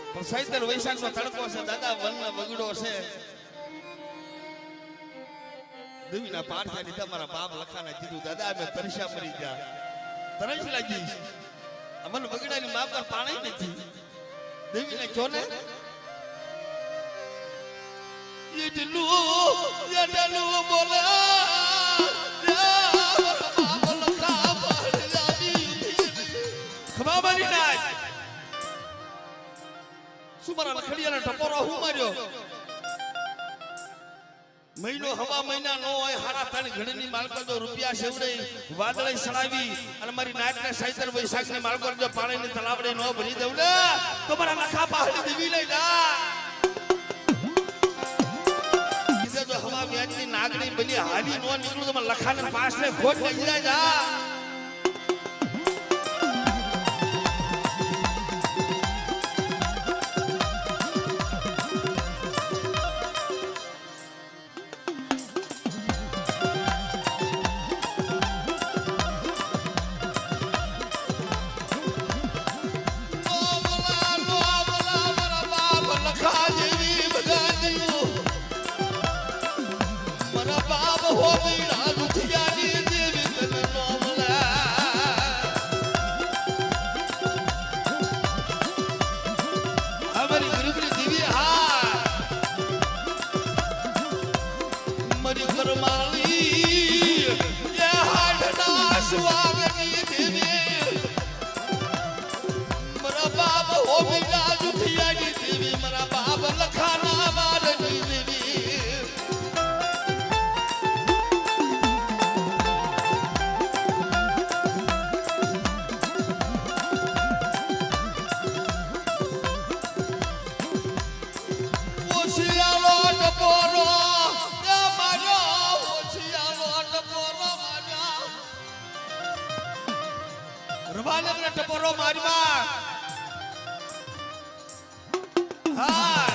સૈતર વૈશાખ નો તડકો છે દાદા વન બગડો છે દેવીના પારખા લીધા મારા બાપ લખાના કીધું દાદા અમે તરસ્યા મરી ગયા તરસ લાગી અમન બગડાની મા પર પાણી નથી દેવીને ચોને યડલું બોલા ખબા મારી નાખ સુમારા લખડિયાના ટપોરો હું માર્યો મહિનો હવા મહિના નો હોય હારા ત્રણ ઘડીની માલકો જો રૂપિયા સેવડે વાદળે સડાવી અને મારી નાકને સૈતર વૈશાખની માલકો જો પાણીની તલાવડે નો ભરી દઉં ને તો મારા લખા પહાડી દેવી લઈ જા કીધે જો હવા વ્યાજની નાગણી બની હાલી નો નીકળું તો મારા લખાને પાસને ખોટ લઈ જાય જા ટપોરો મારવા હા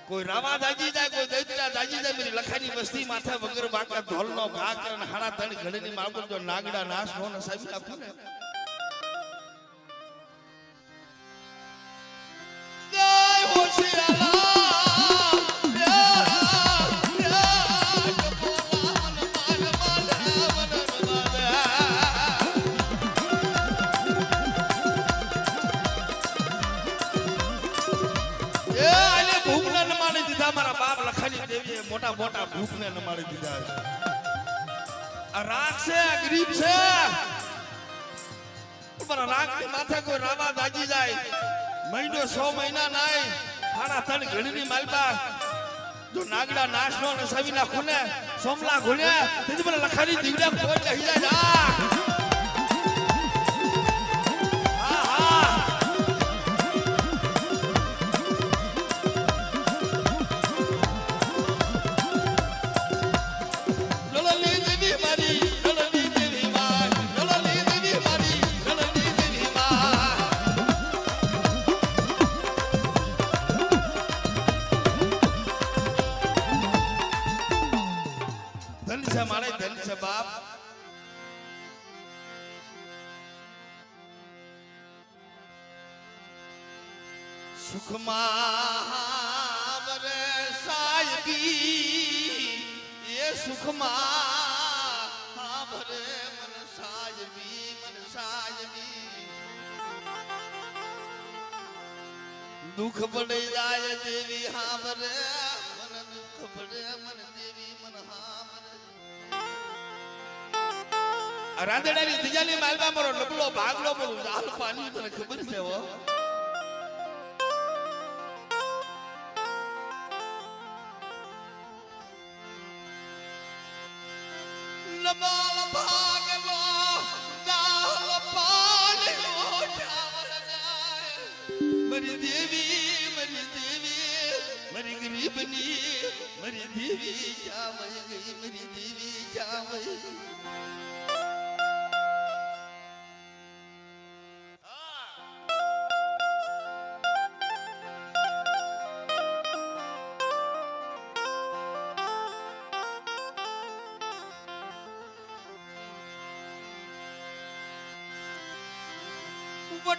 કોઈ રાવા દાજી જાય કોઈ દૈત્રા દાજી જાય મેરી લખાની વસ્તી માથે વગર બાકા ઢોલનો ઘા કરે હાડા ત્રણ ઘડીની માલકો જો નાગડા નાશ નો નસાવી નાખું ને જય હોશિયારા મોટા મોટા ભૂખને નમાડી દીધા છે આ રાગ છે ગરીબ છે ઉપર રાગની માથે કોઈ રાવા દાજી જાય મહિનો 6 મહિના નાય હાડા ત્રણ ઘડીની માલબા જો નાગડા નાશ નો નસાવી નાખું ને સોમલા ઘોડ્યા તેથી મને લખાની દીવડા કોઈ લઈ જાય મારે ધન છે બાપ સુખમાં વરે સાયબી એ સુખમાં વરે મન સાયબી દુઃખ પડે જાય દેવી હા વરે મન દુઃખ પડે મન દેવી મન હા રાંધેડાની તિજાની માલમાં મારો લબલો ભાગલો બોલું હાલ પાણી તને ખબર છે હો બાલ ભાગલો દાલ પાડ્યો ઠાવર જાય મારી દેવી મારી ગરીબની મારી દેવી જામઈ ગઈ મારી દેવી જામઈ